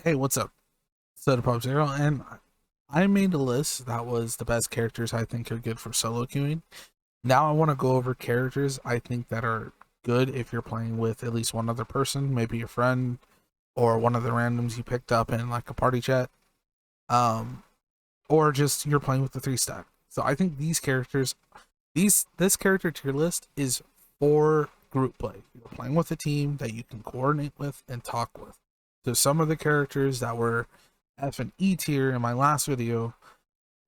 Hey, what's up? Soda Pop Zero, and I made a list that was the best characters I think are good for solo queuing. Now I want to go over characters I think that are good if you're playing with at least one other person, maybe your friend or one of the randoms you picked up in like a party chat, um, or just you're playing with the three stack. So I think these characters, this character tier list is for group play. You're playing with a team that you can coordinate with and talk with. So some of the characters that were F and E tier in my last video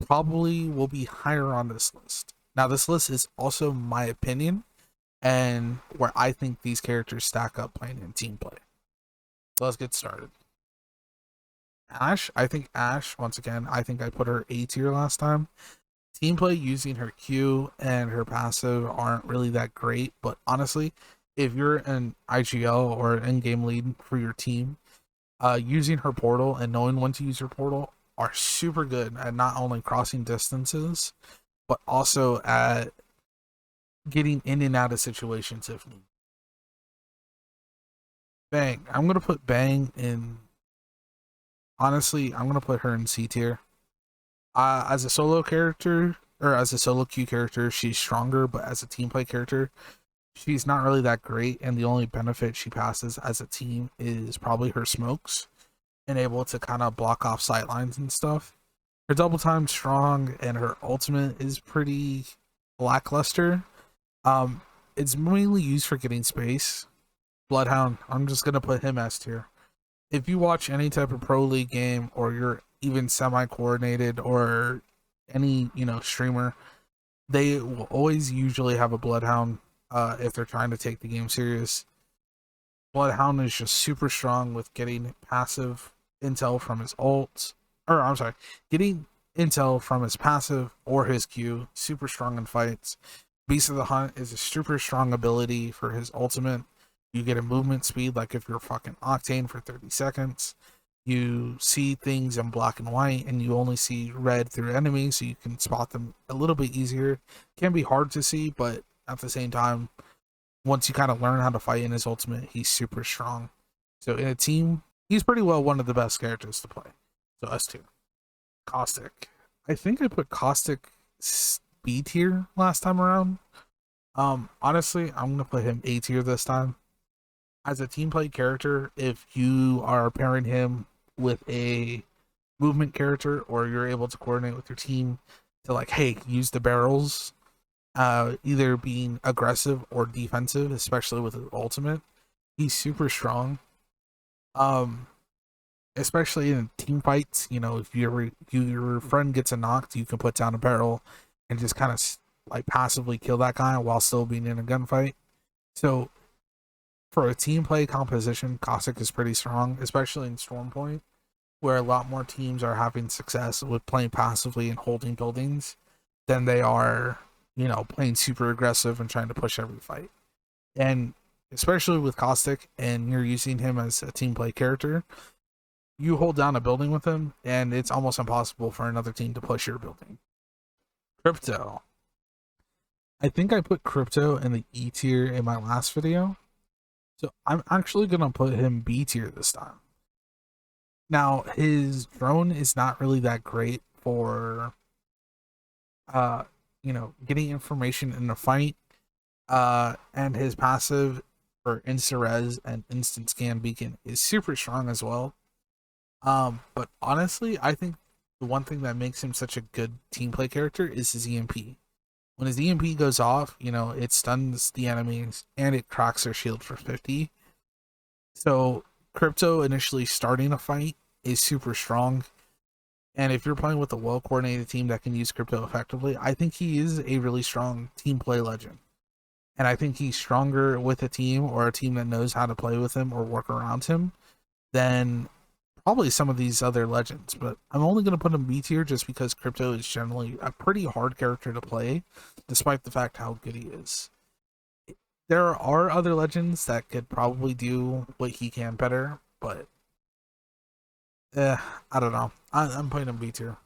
probably will be higher on this list. Now, this list is also my opinion and where I think these characters stack up playing in team play. So let's get started. Ashe, I think Ashe, once again, I think I put her A tier last time. Team play using her Q and her passive aren't really that great, but honestly, if you're an IGL or an in-game lead for your team, using her portal and knowing when to use her portal are super good at not only crossing distances, but also at getting in and out of situations if needed. Bang. I'm going to put Bang in. Honestly, I'm going to put her in C tier. As a solo character, or as a solo queue character, she's stronger, but as a team play character, she's not really that great. And the only benefit she passes as a team is probably her smokes and able to kind of block off sight lines and stuff. Her double time's strong and her ultimate is pretty lackluster. Um, it's mainly used for getting space. Bloodhound, I'm just gonna put him S tier. If you watch any type of pro league game or you're even semi-coordinated or any streamer, they will always usually have a Bloodhound if they're trying to take the game serious. Bloodhound is just super strong with getting passive intel from his ult, or I'm sorry, getting intel from his passive or his Q. Super strong in fights. Beast of the Hunt is a super strong ability for his ultimate. You get a movement speed like if you're fucking Octane for 30 seconds. You see things in black and white, and you only see red through enemies, so you can spot them a little bit easier. Can be hard to see, but at the same time, once you kind of learn how to fight in his ultimate, he's super strong. So in a team, he's pretty well one of the best characters to play. So us too. Caustic. I think I put Caustic B tier last time around. Honestly, I'm gonna put him A tier this time. As a team play character, if you are pairing him with a movement character or you're able to coordinate with your team to like, hey, use the barrels, either being aggressive or defensive, especially with his ultimate, he's super strong. Um, Especially in team fights, if your friend gets a knocked, you can put down a barrel and just kind of like passively kill that guy while still being in a gunfight. So for a team play composition, Caustic is pretty strong, especially in Stormpoint, where a lot more teams are having success with playing passively and holding buildings than they are, playing super aggressive and trying to push every fight. And especially with Caustic and you're using him as a team play character, you hold down a building with him and it's almost impossible for another team to push your building. Crypto. I think I put Crypto in the E tier in my last video. So I'm actually going to put him B tier this time. Now, his drone is not really that great for getting information in a fight. And his passive for insta res and instant scan beacon is super strong as well. But honestly, I think the one thing that makes him such a good team play character is his EMP. When his EMP goes off, it stuns the enemies and it cracks their shield for 50. So Crypto initially starting a fight is super strong. And if you're playing with a well coordinated team that can use Crypto effectively, I think he is a really strong team play legend. And I think he's stronger with a team or a team that knows how to play with him or work around him than probably some of these other legends. But I'm only going to put him B tier just because Crypto is generally a pretty hard character to play, despite the fact how good he is. There are other legends that could probably do what he can better, but I don't know. I'm putting him B tier.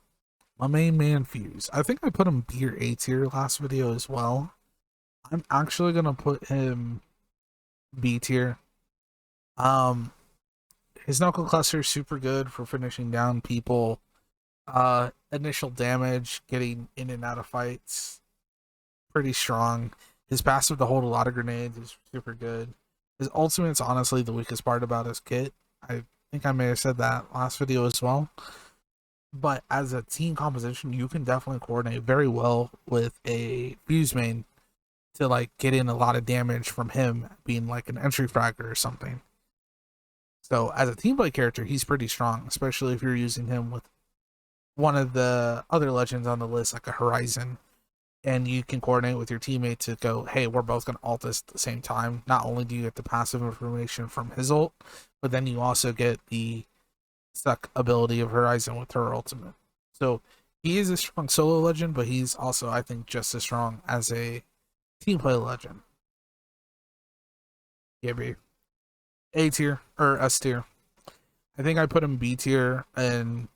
My main man Fuse. I think I put him B or A tier last video as well. I'm actually gonna put him B tier. Um, His knuckle cluster is super good for finishing down people. Initial damage, getting in and out of fights, pretty strong. His passive to hold a lot of grenades is super good. His ultimate's honestly the weakest part about his kit. I think I may have said that last video as well. But as a team composition, you can definitely coordinate very well with a fuse main to like get in a lot of damage from him being like an entry fragger or something. So as a teamplay character, he's pretty strong, especially if you're using him with one of the other legends on the list, like a Horizon, and you can coordinate with your teammate to go, hey, we're both going to ult this at the same time. Not only do you get the passive information from his ult, but then you also get the suck ability of Horizon with her ultimate. So he is a strong solo legend, but he's also, I think, just as strong as a team play legend. Yeah, B. A tier or S tier. I think I put him B tier and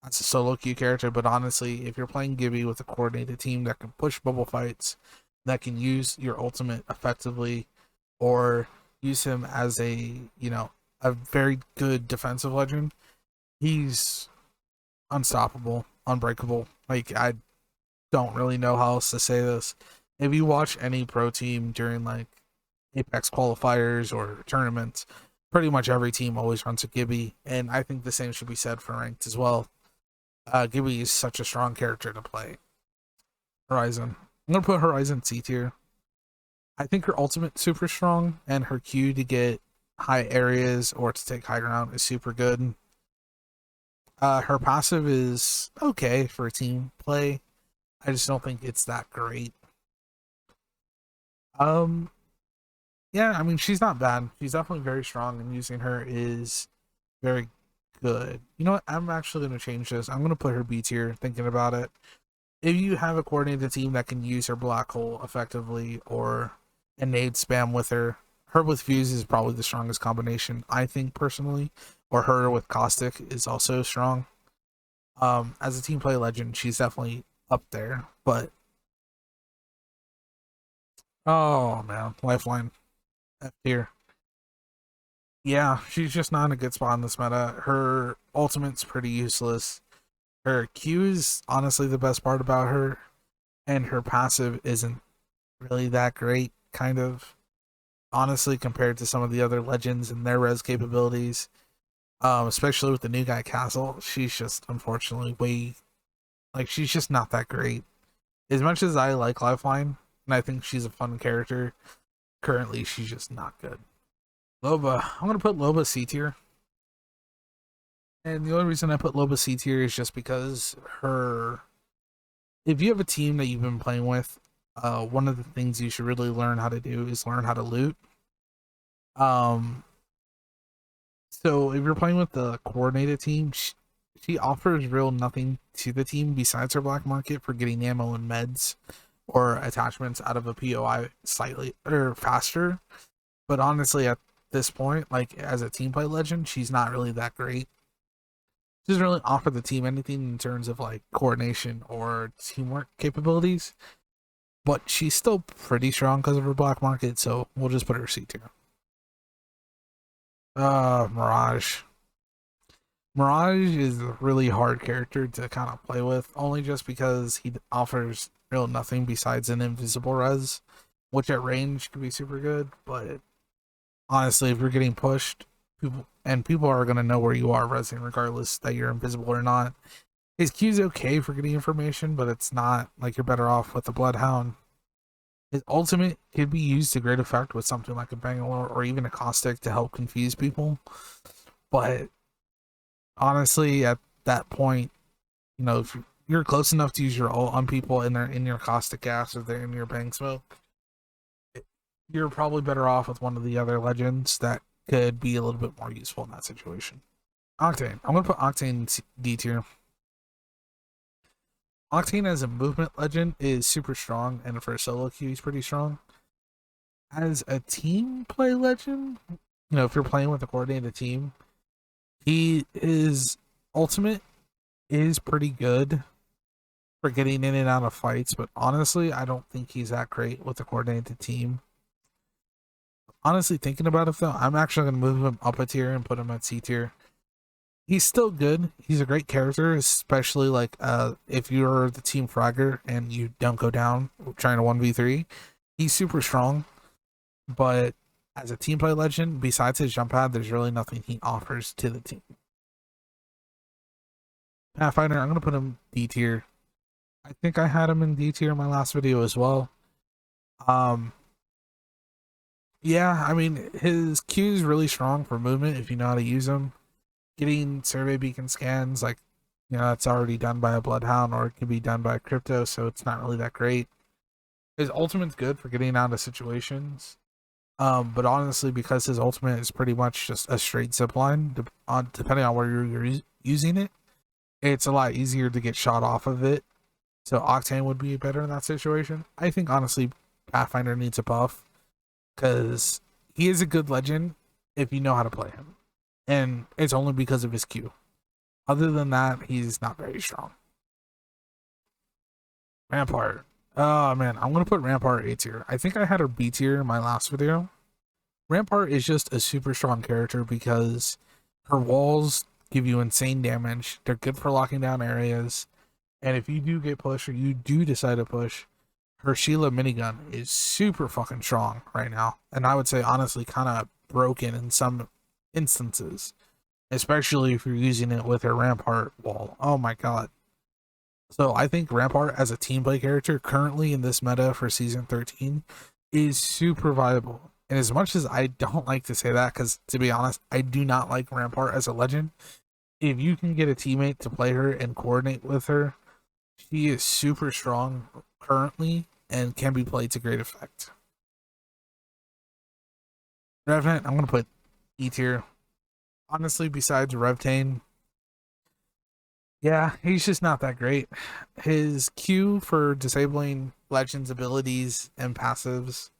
that's a solo queue character, but honestly, if you're playing Gibby with a coordinated team that can push bubble fights, that can use your ultimate effectively, or use him as a, you know, a very good defensive legend, he's unstoppable, unbreakable. Like, I don't really know how else to say this. If you watch any pro team during like Apex qualifiers or tournaments, pretty much every team always runs a Gibby, and I think the same should be said for ranked as well. Gibby is such a strong character to play. Horizon. I'm gonna put Horizon C tier. I think her ultimate super strong, and her Q to get high areas or to take high ground is super good. Her passive is okay for team play. I just don't think it's that great. Yeah, I mean she's not bad. She's definitely very strong, and using her is very good. You know what? I'm actually going to change this. I'm going to put her B tier, thinking about it. If you have a coordinated team that can use her black hole effectively or a nade spam with her, her with fuse is probably the strongest combination, I think, personally. Or her with caustic is also strong. As a team play legend, she's definitely up there. But oh man, Lifeline F tier. Yeah, she's just not in a good spot in this meta. Her ultimate's pretty useless. Her Q is honestly the best part about her, and her passive isn't really that great, kind of. Honestly, compared to some of the other legends and their res capabilities, especially with the new guy Castle, she's just unfortunately way, like, she's just not that great. As much as I like Lifeline, and I think she's a fun character, currently she's just not good. Loba, I'm gonna put Loba C tier. And the only reason I put Loba C tier is just because her. If you have a team that you've been playing with, one of the things you should really learn how to do is learn how to loot. So if you're playing with the coordinated team, she offers real nothing to the team besides her black market for getting ammo and meds or attachments out of a POI slightly or faster. But honestly, at this point, like as a team play legend, she's not really that great. She doesn't really offer the team anything in terms of like coordination or teamwork capabilities, but she's still pretty strong because of her black market, so we'll just put her C tier. Mirage. Mirage is a really hard character to kind of play with, only just because he offers real nothing besides an invisible res, which at range can be super good, but honestly, if you're getting pushed, people are gonna know where you are resing regardless that you're invisible or not. His Q's okay for getting information, but it's not like you're better off with the Bloodhound. His ultimate could be used to great effect with something like a Bangalore or even a Caustic to help confuse people. But honestly, at that point, you know, if you're close enough to use your ult on people and they're in your Caustic gas or they're in your Bang Smoke, you're probably better off with one of the other legends that could be a little bit more useful in that situation. Octane. I'm going to put Octane D tier. Octane as a movement legend is super strong, and for a solo queue, he's pretty strong. As a team play legend, you know, if you're playing with a coordinated team, his ultimate is pretty good for getting in and out of fights, but honestly, I don't think he's that great with a coordinated team. Honestly, thinking about it though, I'm actually going to move him up a tier and put him at C tier he's still good. He's a great character, especially like if you're the team fragger and you don't go down trying to 1v3. He's super strong, but as a team play legend, besides his jump pad, there's really nothing he offers to the team. Pathfinder, I'm gonna put him D tier. I think I had him in D tier in my last video as well. Yeah, I mean his Q is really strong for movement if you know how to use them. Getting survey beacon scans, like, you know, that's already done by a Bloodhound or it can be done by a crypto, so it's not really that great. His ultimate's good for getting out of situations, but honestly, because his ultimate is pretty much just a straight zipline, depending on where you're using it, it's a lot easier to get shot off of it. So Octane would be better in that situation. I think honestly, Pathfinder needs a buff because he is a good legend if you know how to play him, and it's only because of his Q. Other than that, he's not very strong. Rampart. Oh man, I'm gonna put Rampart A tier. I think I had her B tier in my last video. Rampart is just a super strong character because her walls give you insane damage. They're good for locking down areas. And if you do get pushed or you do decide to push, her Sheila minigun is super fucking strong right now. And I would say honestly kind of broken in some instances, especially if you're using it with her Rampart wall. Oh my god. So I think Rampart as a team play character currently in this meta for season 13 is super viable. And as much as I don't like to say that, because to be honest, I do not like Rampart as a legend, if you can get a teammate to play her and coordinate with her, she is super strong currently and can be played to great effect. Revenant, I'm going to put E tier. Honestly, besides Revtane, yeah, he's just not that great. His Q for disabling Legends abilities and passives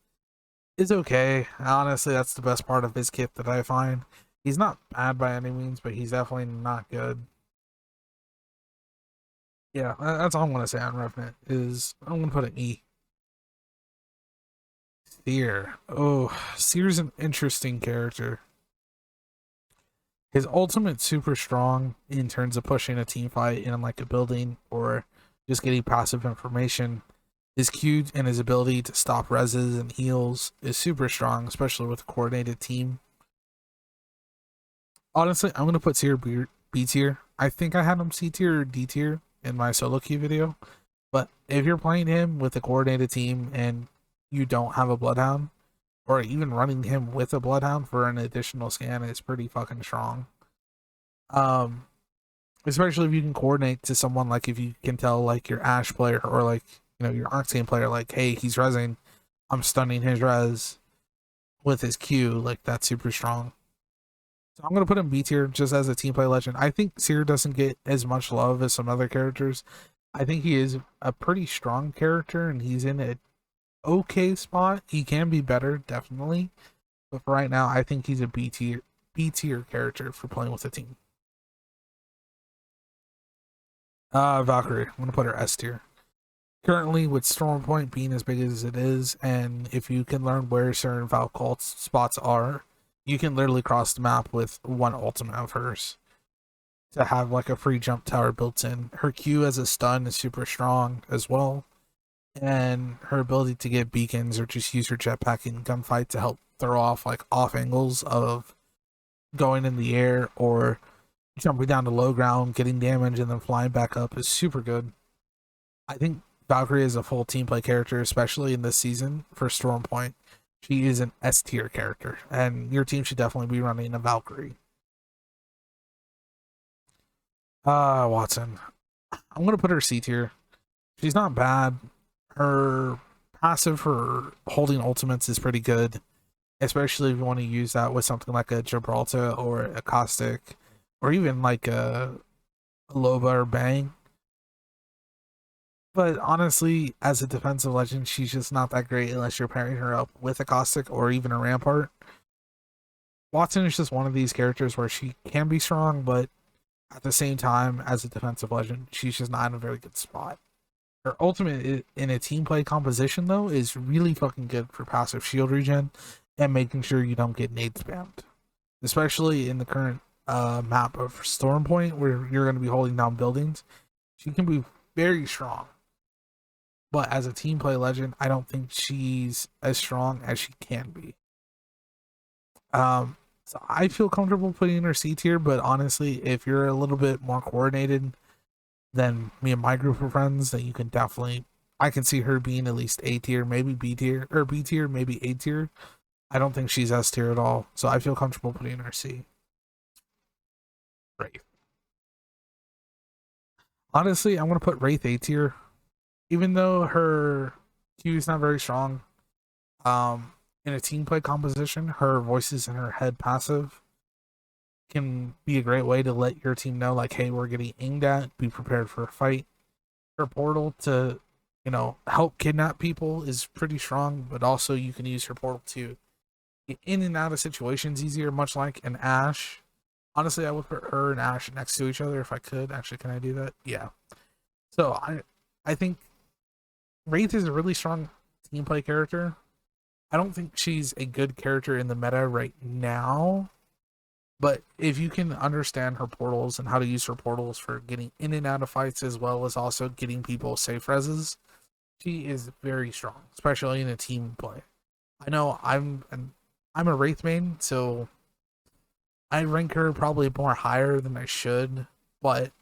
is okay. Honestly, that's the best part of his kit that I find. He's not bad by any means, but he's definitely not good. Yeah, that's all I'm gonna say on Revenant. Is I'm gonna put an E. Seer. Oh, Seer's an interesting character. His ultimate's super strong in terms of pushing a team fight in like a building or just getting passive information. His Q and his ability to stop reses and heals is super strong, especially with a coordinated team. Honestly, I'm gonna put Seer B tier. I think I had him C tier or D tier in my solo queue video, but if you're playing him with a coordinated team and you don't have a Bloodhound, or even running him with a Bloodhound for an additional scan is pretty fucking strong. Especially if you can coordinate to someone, like if you can tell like your Ashe player or like, you know, your Octane player, like, hey, he's rezzing, I'm stunning his res with his Q, like that's super strong. So I'm gonna put him B tier just as a team play legend. I think Seer doesn't get as much love as some other characters. I think he is a pretty strong character and he's in a okay spot. He can be better, definitely, but for right now, I think he's a B tier character for playing with a team. Valkyrie, I'm gonna put her S tier. Currently, with Storm Point being as big as it is, and if you can learn where certain Valkyrie spots are, you can literally cross the map with one ultimate of hers to have like a free jump tower built in. Her Q as a stun is super strong as well, and her ability to get beacons or just use her jetpack in gunfight to help throw off like off angles of going in the air or jumping down to low ground, getting damage, and then flying back up is super good. I think Valkyrie is a full team play character, especially in this season for Storm Point. She is an S tier character, and your team should definitely be running a Valkyrie. Watson. I'm gonna put her C tier. She's not bad. Her passive for holding ultimates is pretty good, especially if you want to use that with something like a Gibraltar or a Caustic, or even like a Loba or Bang. But honestly, as a defensive legend, she's just not that great unless you're pairing her up with a Caustic or even a Rampart. Watson is just one of these characters where she can be strong, but at the same time, as a defensive legend, she's just not in a very good spot. Her ultimate in a team play composition, though, is really fucking good for passive shield regen and making sure you don't get nade spammed. Especially in the current map of Stormpoint where you're going to be holding down buildings, she can be very strong. But as a team play legend, I don't think she's as strong as she can be. So I feel comfortable putting her C tier, but honestly, if you're a little bit more coordinated than me and my group of friends, then you can definitely, I can see her being at least A tier, maybe B tier, or B tier, maybe A tier. I don't think she's S tier at all, so I feel comfortable putting her C. Wraith. Honestly, I'm gonna put Wraith A tier, even though her Q is not very strong. In a team play composition, her voices in her head passive can be a great way to let your team know, like, hey, we're getting aimed at, be prepared for a fight. Her portal to, help kidnap people is pretty strong, but also you can use her portal to get in and out of situations easier, much like an Ashe. Honestly, I would put her and Ashe next to each other if I could. Actually, can I do that? Yeah. So I think Wraith is a really strong team play character. I don't think she's a good character in the meta right now, but if you can understand her portals and how to use her portals for getting in and out of fights, as well as also getting people safe reses, she is very strong, especially in a team play. I know I'm a Wraith main, so I rank her probably more higher than I should, but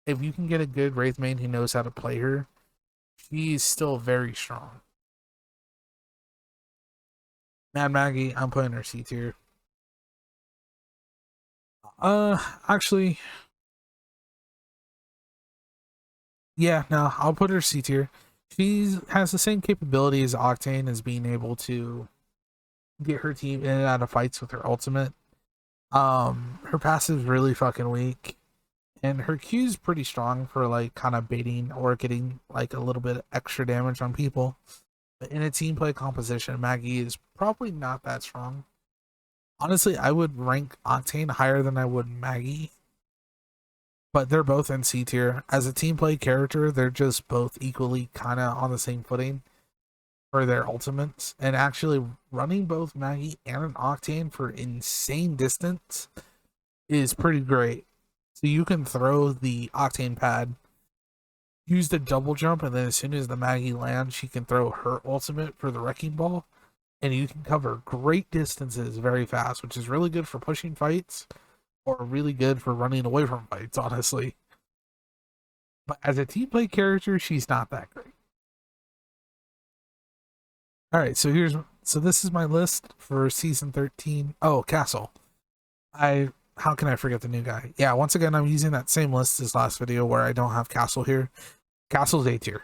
if you can get a good Wraith main who knows how to play her, she's still very strong. Mad Maggie, I'm putting her C tier. Actually, yeah, no, I'll put her C tier. She has the same capability as Octane, as being able to get her team in and out of fights with her ultimate. Her passive is really fucking weak, and her Q is pretty strong for like kind of baiting or getting like a little bit extra damage on people. But in a team play composition, Maggie is probably not that strong. Honestly, I would rank Octane higher than I would Maggie, but they're both in C tier. As a team play character, they're just both equally kind of on the same footing for their ultimates. And actually, running both Maggie and an Octane for insane distance is pretty great. So you can throw the Octane pad, use the double jump, and then as soon as the Maggie lands, she can throw her ultimate for the Wrecking Ball, and you can cover great distances very fast, which is really good for pushing fights, or really good for running away from fights, honestly. But as a team play character, she's not that great. Alright, so this is my list for season 13. Oh, Castle. How can I forget the new guy? Yeah, once again, I'm using that same list as last video where I don't have Castle here. Castle's A tier.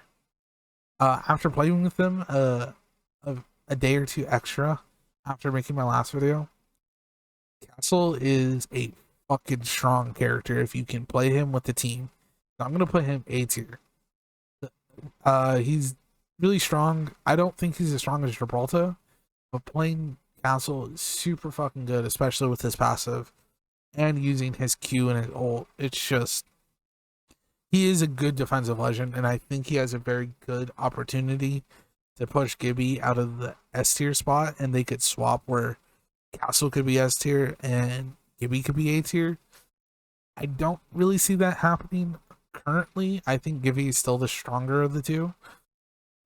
After playing with them a day or two extra after making my last video, Castle is a fucking strong character if you can play him with the team. So I'm gonna put him A tier. He's really strong. I don't think he's as strong as Gibraltar, but playing Castle is super fucking good, especially with his passive and using his Q and his ult. It's just, he is a good defensive legend, and I think he has a very good opportunity to push Gibby out of the S tier spot, and they could swap where Castle could be S tier and Gibby could be A tier. I don't really see that happening currently. I think Gibby is still the stronger of the two,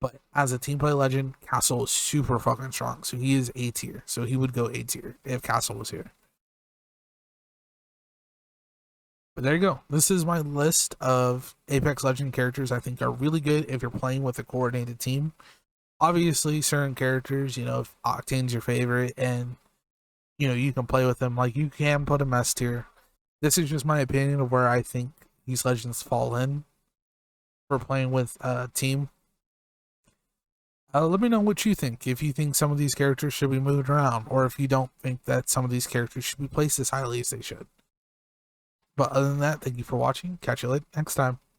but as a team play legend, Castle is super fucking strong, so he is A tier. So he would go A tier if Castle was here. But there you go. This is my list of Apex Legend characters I think are really good if you're playing with a coordinated team. Obviously, certain characters, if Octane's your favorite and, you can play with them, like, you can put them S tier. This is just my opinion of where I think these legends fall in for playing with a team. Let me know what you think. If you think some of these characters should be moved around, or if you don't think that some of these characters should be placed as highly as they should. But other than that, thank you for watching. Catch you later next time.